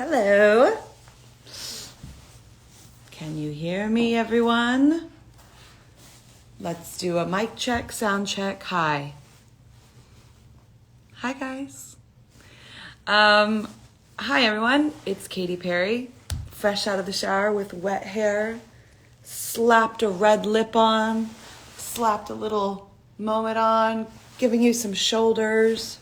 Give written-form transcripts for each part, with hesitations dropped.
Hello. Can you hear me, everyone? Let's do a mic check, sound check. Hi. Hi, guys. Hi, everyone. It's Katy Perry, fresh out of the shower with wet hair, slapped a red lip on, slapped a little moment on, giving you some shoulders.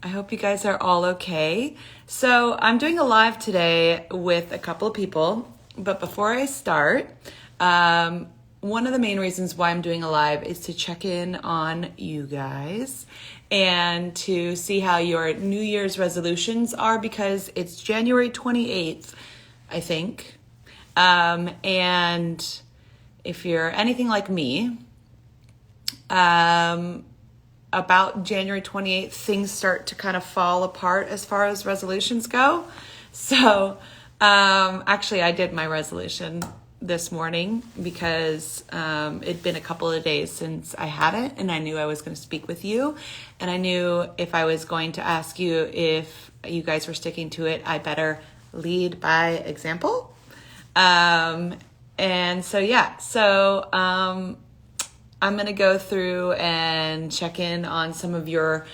I hope you guys are all okay. So I'm doing a live today with a couple of people, but before I start, one of the main reasons why I'm doing a live is to check in on you guys and to see how your New Year's resolutions are, because it's January 28th, I think. And if you're anything like me, about January 28th, things start to kind of fall apart as far as resolutions go. So actually, I did my resolution this morning because it'd been a couple of days since I had it, and I knew I was going to speak with you. And I knew if I was going to ask you if you guys were sticking to it, I better lead by example. And so, yeah. I'm going to go through and check in on some of your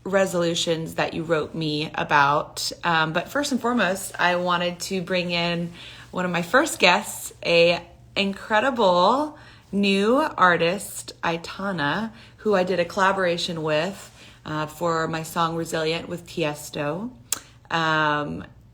resolutions that you wrote me about. But first and foremost, I wanted to bring in one of my first guests, a incredible new artist, Aitana, who I did a collaboration with for my song Resilient with Tiesto.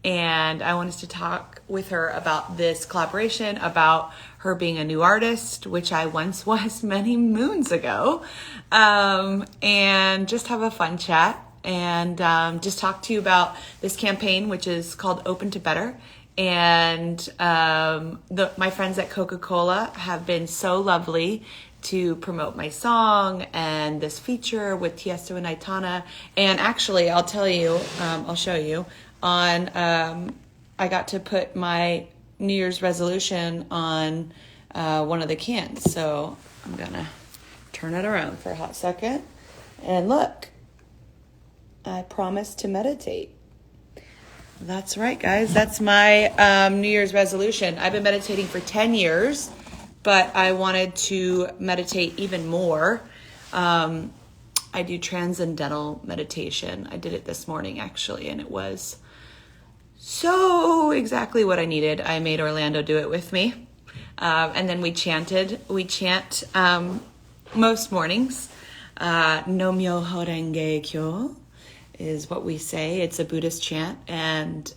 And I wanted to talk with her about this collaboration, about her being a new artist, which I once was many moons ago, and just have a fun chat and just talk to you about this campaign, which is called Open to Better. And my friends at Coca-Cola have been so lovely to promote my song and this feature with Tiesto and Aitana. And actually, I'll tell you, I'll show you, I got to put my New Year's resolution on one of the cans. So I'm gonna turn it around for a hot second. And look, I promise to meditate. That's right, guys. That's my New Year's resolution. I've been meditating for 10 years, but I wanted to meditate even more. I do transcendental meditation. I did it this morning, actually, and it was so exactly what I needed. I made Orlando do it with me. And then we chanted. We chant most mornings. No myo horenge kyo is what we say. It's a Buddhist chant, and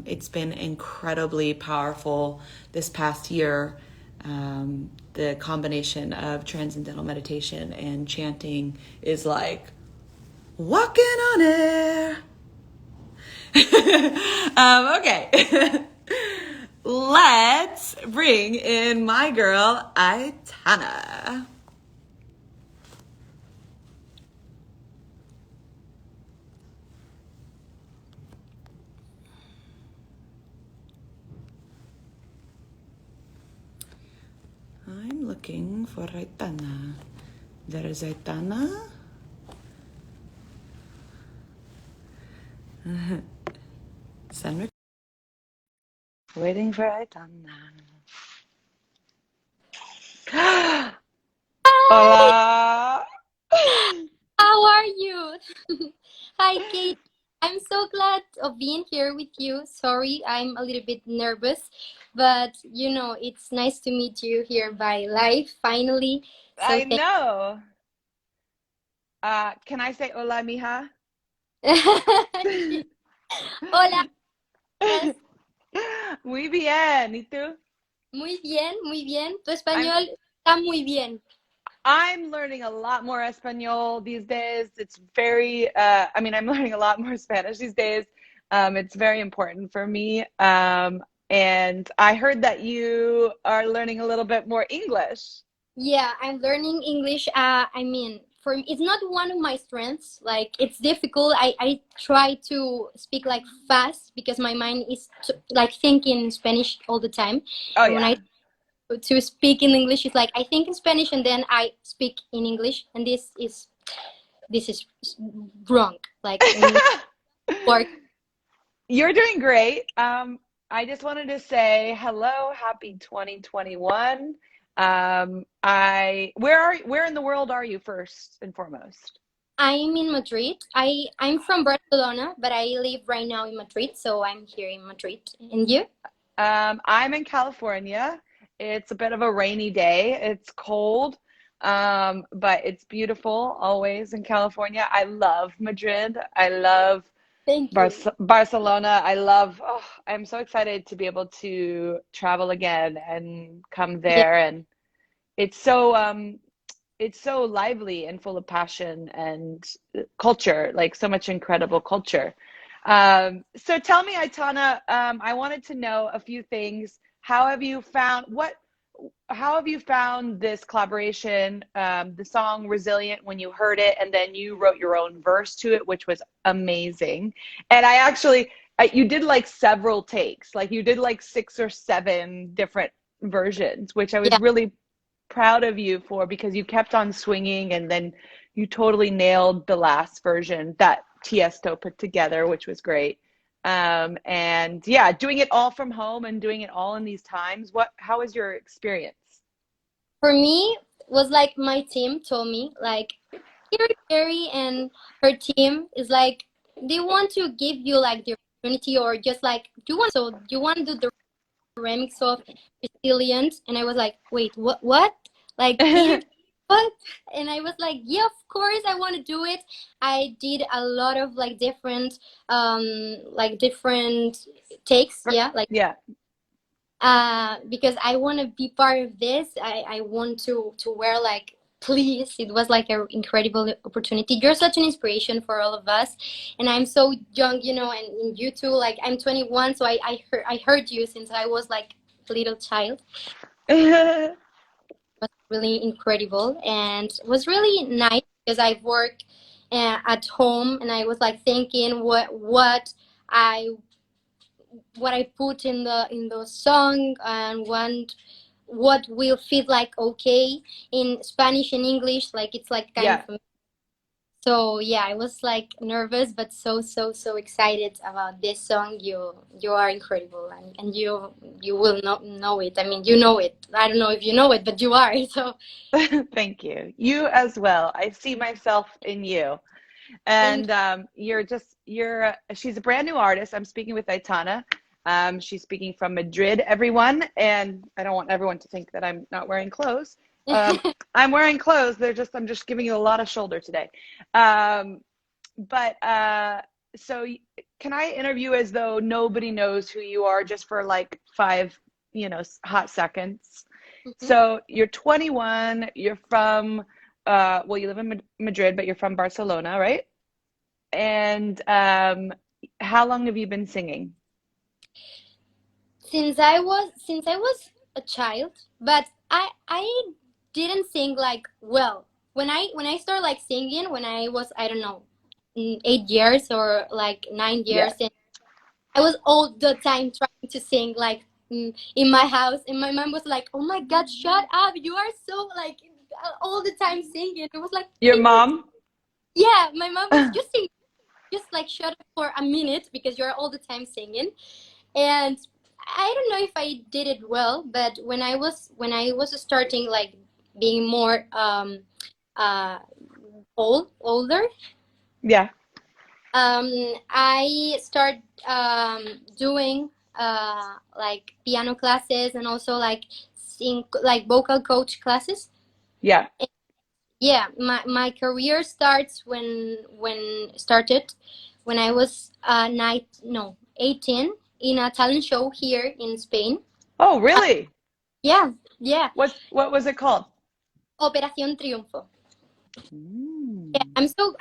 it's been incredibly powerful this past year. The combination of transcendental meditation and chanting is like walking on air. Okay. Let's bring in my girl, Aitana. I'm looking for Aitana. There is Aitana. Send waiting for Aitana. Hola. How are you? Hi, Kate. I'm so glad of being here with you. Sorry, I'm a little bit nervous, but it's nice to meet you here by live finally. So I know. Can I say hola, mija? Hola. Yes. Muy bien. ¿Y tú? Muy bien, muy bien. Tu español está muy bien. I'm learning a lot more Espanol these days. It's very, I'm learning a lot more Spanish these days. It's very important for me. And I heard that you are learning a little bit more English. Yeah, I'm learning English. For me, it's not one of my strengths. Like, it's difficult. I try to speak like fast because my mind is like thinking in Spanish all the time. Oh, And when yeah. I to speak in English, it's like I think in Spanish and then I speak in English. And this is this is wrong. Like, work. You're doing great. I just wanted to say hello, happy 2021. Where in the world are you first and foremost? I'm in Madrid. I'm from Barcelona, but I live right now in Madrid, so I'm here in Madrid. And you? I'm in California. It's a bit of a rainy day. It's cold, but it's beautiful always in California. I love Madrid. I love Thank you. Barcelona. I'm so excited to be able to travel again and come Yeah, there. And it's so lively and full of passion and culture, like so much incredible culture. So tell me, Aitana, I wanted to know a few things. How have you found this collaboration, the song Resilient when you heard it, and then you wrote your own verse to it, which was amazing. And you did like several takes, like you did like 6 or 7 different versions, which I was yeah, really proud of you for because you kept on swinging and then you totally nailed the last version that Tiesto put together, which was great. And yeah, doing it all from home and doing it all in these times. How was your experience? for me, was like my team told me, like, here Jerry and her team is like they want to give you like the opportunity, or just like you want to do the remix of Resilient. And I was like, wait, what? Like, Katy, what? And I was like, yeah, of course I want to do it. I did a lot of like different takes, yeah, like, Yeah. because I want to be part of this. I want to wear like, please, it was like an incredible opportunity. You're such an inspiration for all of us, and I'm so young, and you too. Like, I'm 21, so I heard you since I was like a little child. It was really incredible, and it was really nice because I work at home, and I was like thinking I what I put in the song, and what will fit like okay in Spanish and English. Like, it's like kind Yeah. of. So yeah, I was like nervous, but so excited about this song. You are incredible, and you will not know it. I mean, you know it. I don't know if you know it, but you are. So Thank you. You as well. I see myself in you. thank And she's a brand new artist. I'm speaking with Aitana. She's speaking from Madrid, everyone. And I don't want everyone to think that I'm not wearing clothes. Um, you. I'm wearing clothes. I'm just giving you a lot of shoulder today. Um, but so can I interview as though nobody knows who you are just for like 5, hot seconds? Mhm. So you're 21, you're from, well, you live in Madrid, but you're from Barcelona, right? And how long have you been singing? Since I was a child, but I didn't sing like well. When I started like singing, when I was, I don't know, 8 years or like 9 years, Yeah. and I was all the time trying to sing like, in my house, and my mom was like, "Oh my God, shut up! You are so like all the time singing." It was like, Your mom? yeah, my mom was just sing, just like shut up for a minute because you're all the time singing. And I don't know if I did it well, but when I was starting like being more uh older, Yeah. um I start doing like piano classes, and also like sing like vocal coach classes. Yeah. Yeah, my career starts when started when I was 18 in a talent show here in Spain. Oh, Uh, really? yeah, yeah, What was it called? Operación Triunfo. Yeah, Mm. I'm so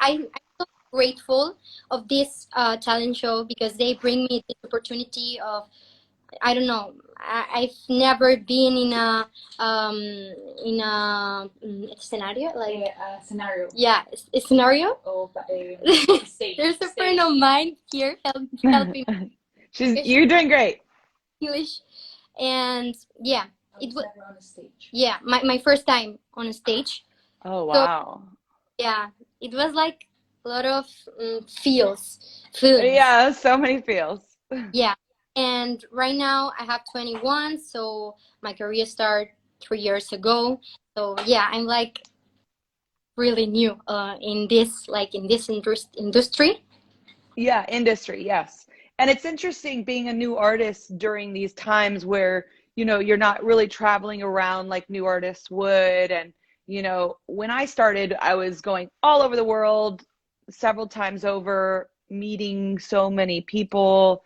grateful of this talent show because they bring me this opportunity of, I don't know, I've never been in a scenario like, Scenario. yeah, a scenario. Of stage. There's a friend Stage. of mine here helping me You're doing great. English, and yeah, I it was was, never on a stage. yeah, my first time on a stage. Oh, So wow. yeah, it was like a lot of feelings. Yeah, so many feels. Yeah. And right now I have 21, so my career started 3 years ago. So yeah, I'm like really new in this industry. Yeah, industry, yes. And it's interesting being a new artist during these times where, you're not really traveling around like new artists would. And, when I started, I was going all over the world several times over, meeting so many people,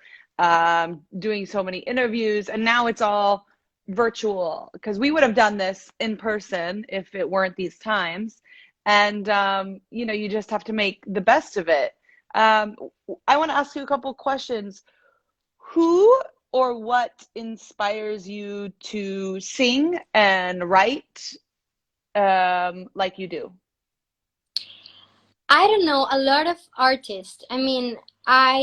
doing so many interviews. And now it's all virtual because we would have done this in person if it weren't these times. And, you just have to make the best of it. Um, I want to ask you a couple questions. Who or what inspires you to sing and write like you do? I don't know, a lot of artists. I mean, I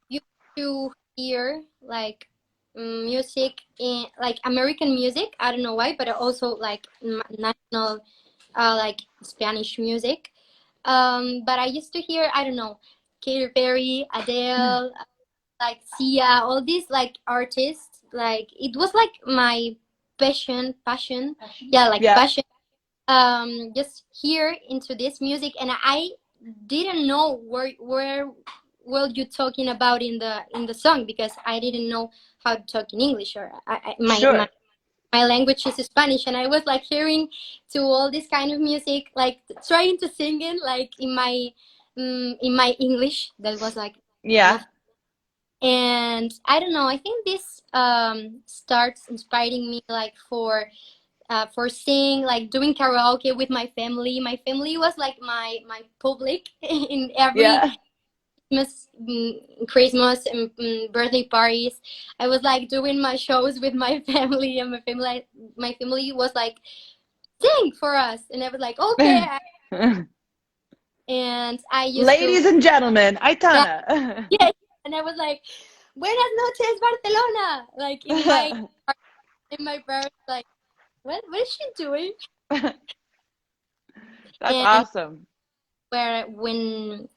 used to hear like music in like American music. I don't know why, but I also like national like Spanish music. But I used to hear, I don't know, Katy Perry, Adele, like Sia, all these like artists. Like it was like my passion. Yeah, like Yeah, passion. Just hear into this music, and I didn't know where were you talking about in the song, because I didn't know how to talk in English, or sure. my language is Spanish, and I was like hearing to all this kind of music, like trying to sing it like in my English. That was like Yeah, enough. And I don't know. I think this starts inspiring me like for singing, like doing karaoke with my family. My family was like my public in every yeah. Christmas and birthday parties. I was like doing my shows with my family, and my family was like, sing for us, and I was like, okay. And I used to, Ladies and gentlemen, yeah, Aitana. yeah, and I was like, buenas noches Barcelona, like in my parents like, what is she doing? That's And awesome. where when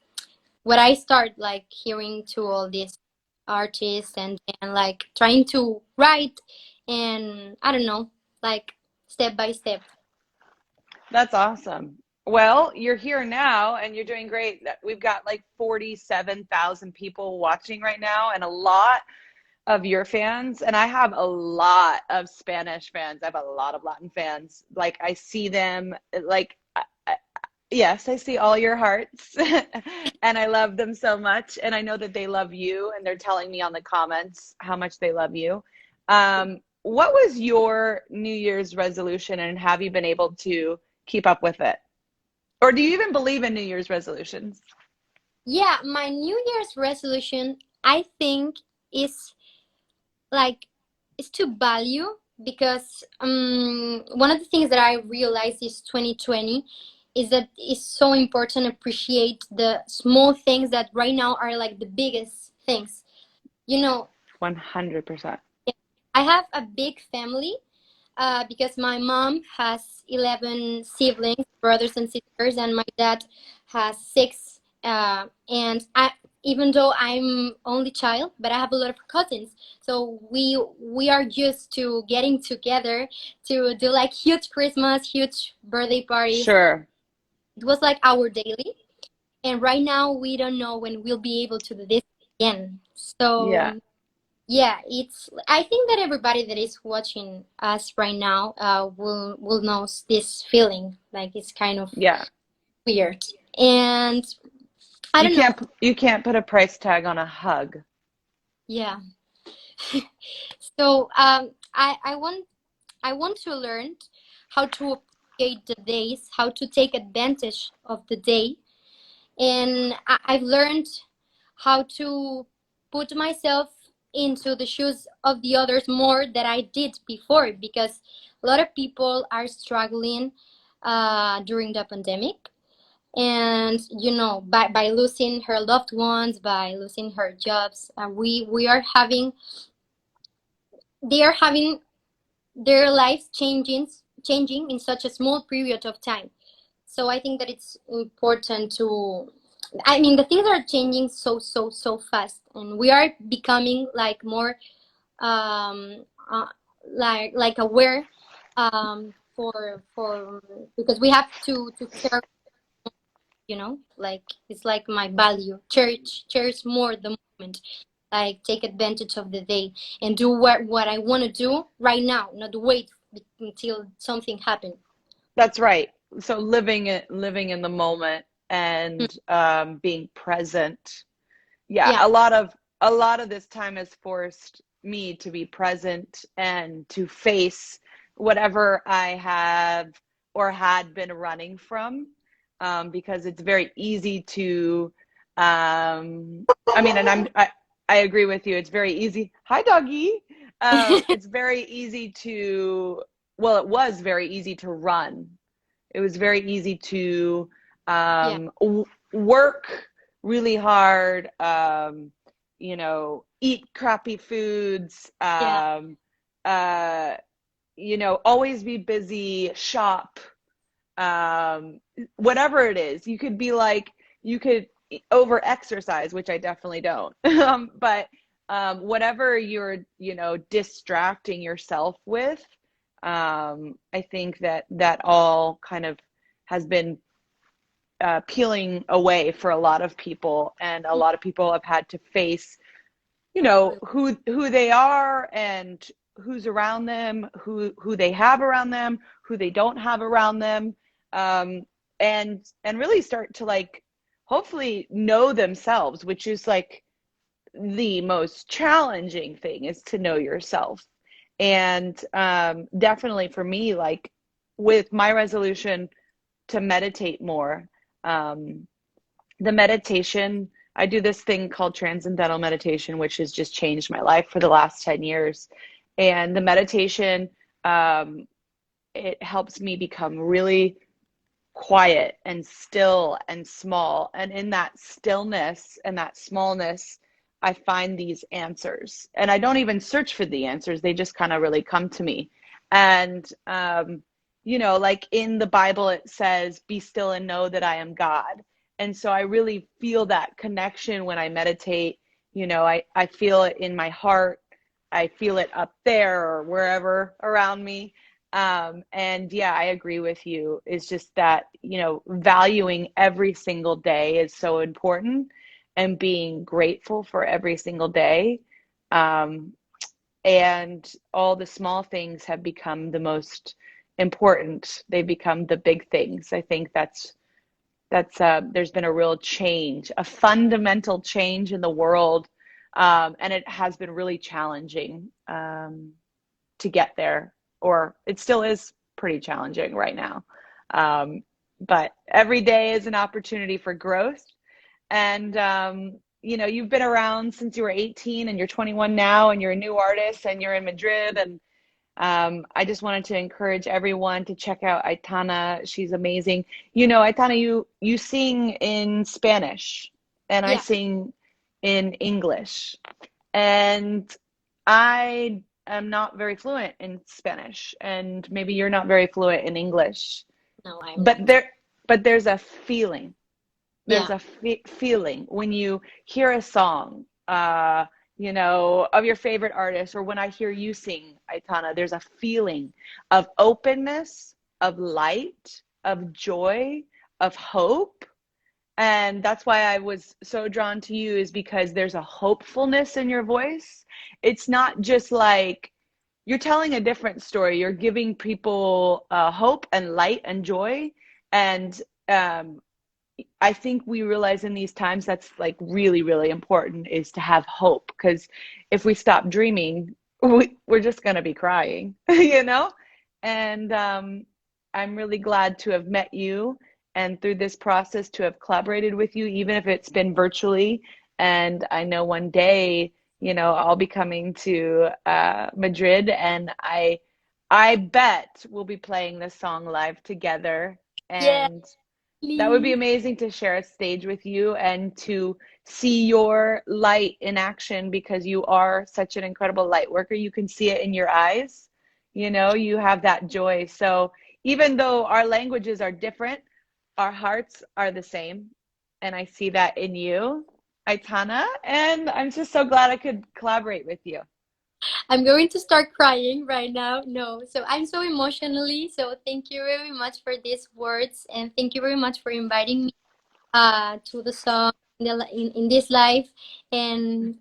I start like hearing to all these artists, and like trying to write, and I don't know, like step by step. That's awesome. Well, you're here now and you're doing great. We've got like 47,000 people watching right now and a lot of your fans. And I have a lot of Spanish fans. I have a lot of Latin fans. Like I see them like yes, I see all your hearts and I love them so much. And I know that they love you and they're telling me on the comments how much they love you. What was your New Year's resolution and have you been able to keep up with it? Or do you even believe in New Year's resolutions? Yeah, my New Year's resolution, I think, is like is to value, because one of the things that I realized is 2020 is that it's so important to appreciate the small things that right now are like the biggest things. You know, 100%. I have a big family, because my mom has 11 siblings, brothers and sisters, and my dad has six. And even though I'm only child, but I have a lot of cousins. So we are used to getting together to do like huge Christmas, huge birthday parties. Sure. It was like our daily. And right now we don't know when we'll be able to do this again. Yeah. So yeah, it's. I think that everybody that is watching us right now will know this feeling. Like it's kind of Yeah. weird, and I don't know. You can't put a price tag on a hug. Yeah. So I want to learn how to appreciate the days, how to take advantage of the day, and I've learned how to put myself into the shoes of the others more than I did before, because a lot of people are struggling during the pandemic, and by losing her loved ones, by losing her jobs, we are having they are having their lives changing in such a small period of time. So I think that it's important to, I mean, the things are changing so fast, and we are becoming like more um uh, like aware for because we have to care, you know, like it's like my value, cherish more the moment, like take advantage of the day and do what I want to do right now, not wait until something happens. That's right. So living in the moment and being present. Yeah, Yeah, a lot of this time has forced me to be present and to face whatever I have or had been running from, because it's very easy to, I mean, I agree with you. It's very easy. Hi, doggy. It's very easy to, well, it was very easy to run. It was very easy to yeah, work really hard, eat crappy foods, yeah, uh, always be busy, shop, whatever it is. You could be like, you could over exercise, which I definitely don't. But whatever you're, distracting yourself with, I think that all kind of has been peeling away for a lot of people, and a lot of people have had to face, who they are and who's around them, who they have around them, who they don't have around them, um, and really start to like hopefully know themselves, which is like the most challenging thing, is to know yourself. And definitely for me, like with my resolution to meditate more, um, the meditation, I do this thing called transcendental meditation, which has just changed my life for the last 10 years. And the meditation, um, it helps me become really quiet and still and small. And in that stillness and that smallness, I find these answers. And I don't even search for the answers, they just kind of really come to me. And, like in the Bible, it says, be still and know that I am God. And so I really feel that connection when I meditate. I feel it in my heart. I feel it up there or wherever around me. And yeah, I agree with you. It's just that, valuing every single day is so important, and being grateful for every single day. Um, and all the small things have become the most important. They become the big things. I think there's been a real change, a fundamental change in the world. And it has been really challenging, to get there, or it still is pretty challenging right now. Um, but every day is an opportunity for growth. And, you've been around since you were 18, and you're 21 now, and you're a new artist, and you're in Madrid. And I just wanted to encourage everyone to check out Aitana. She's amazing. Aitana, you sing in Spanish, and I yeah. sing in English. And I am not very fluent in Spanish, and maybe you're not very fluent in English, No, I'm but not. there's a feeling. There's Yeah, a feeling when you hear a song, of your favorite artist, or when I hear you sing, Aitana. There's a feeling of openness, of light, of joy, of hope. And that's why I was so drawn to you, is because there's a hopefulness in your voice. It's not just like you're telling a different story. You're giving people hope and light and joy. And um, I think we realize in these times that's like really, really important, is to have hope. Because if we stop dreaming, we're just going to be crying, you know? And I'm really glad to have met you, and through this process to have collaborated with you, even if it's been virtually. And I know one day, I'll be coming to Madrid, and I bet we'll be playing this song live together. yeah, And that would be please. amazing to share a stage with you and to see your light in action, because you are such an incredible light worker. You can see it in your eyes. You have that joy. So even though our languages are different, our hearts are the same, and I see that in you, Aitana, and I'm just so glad I could collaborate with you. I'm going to start crying right now. No, so I'm so emotionally. So thank you very much for these words, and thank you very much for inviting me to the song in this live. And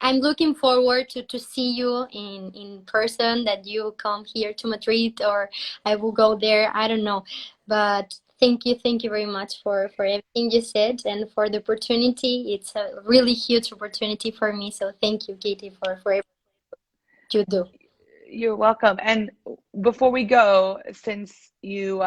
I'm looking forward to see you in person, that you come here to Madrid, or I will go there. I don't know. But thank you very much for everything you said and for the opportunity. It's a really huge opportunity for me. So thank you, Katie, for everything you do. You're welcome. And before we go, since you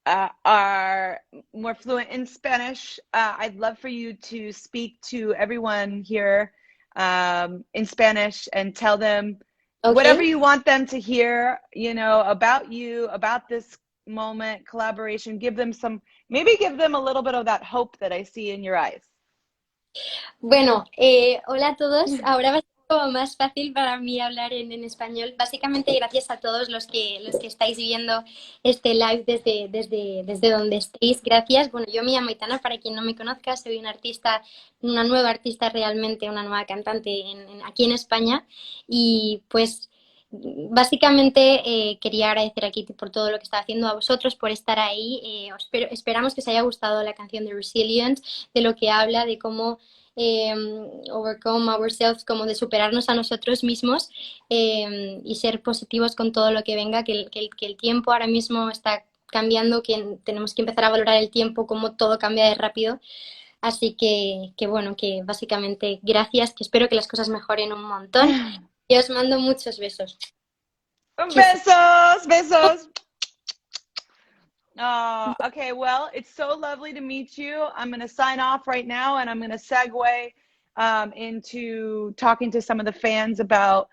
are more fluent in Spanish, I'd love for you to speak to everyone here in Spanish and tell them whatever Okay. you want them to hear, you know, about you, about this moment, collaboration. Maybe give them a little bit of that hope that I see in your eyes. Bueno, hola a todos. Ahora va a ser como más fácil para mí hablar en español. Básicamente, gracias a todos los que estáis viendo este live desde donde estéis. Gracias. Bueno, yo me llamo Aitana, para quien no me conozca, soy una artista, una nueva artista realmente, una nueva cantante aquí en España. Y pues básicamente quería agradecer a Kitty por todo lo que está haciendo, a vosotros por estar ahí. Esperamos que os haya gustado la canción de Resilient, de lo que habla, de cómo eh, overcome ourselves, como de superarnos a nosotros mismos, y ser positivos con todo lo que venga, que el tiempo ahora mismo está cambiando, que tenemos que empezar a valorar el tiempo, como todo cambia de rápido. Así que bueno, que básicamente gracias, que espero que las cosas mejoren un montón, y os mando muchos besos. Kisses. Besos, besos. Okay, well, it's so lovely to meet you. I'm going to sign off right now, and I'm going to segue into talking to some of the fans about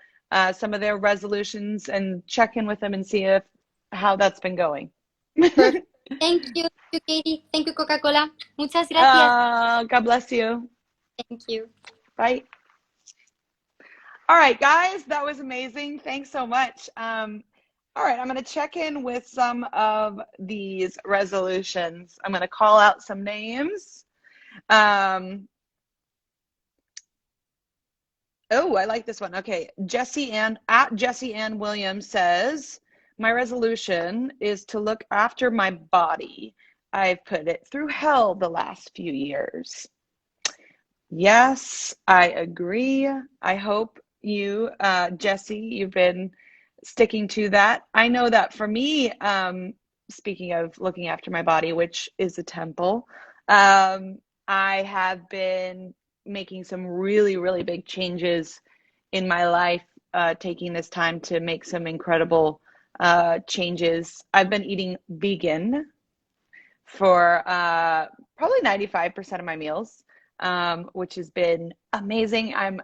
some of their resolutions and check in with them and see how that's been going. Perfect. Thank you, Katie. Thank you, Coca-Cola. Muchas gracias. God bless you. Thank you. Bye. All right, guys, that was amazing. Thanks so much. All right, I'm going to check in with some of these resolutions. I'm going to call out some names. Oh, I like this one. Okay, Jessie Ann Williams says, my resolution is to look after my body. I've put it through hell the last few years. Yes, I agree. I hope you, Jessie, you've been sticking to that. I know that for me, speaking of looking after my body, which is a temple, I have been making some really, really big changes in my life, taking this time to make some incredible changes. I've been eating vegan for probably 95% of my meals, which has been amazing. I'm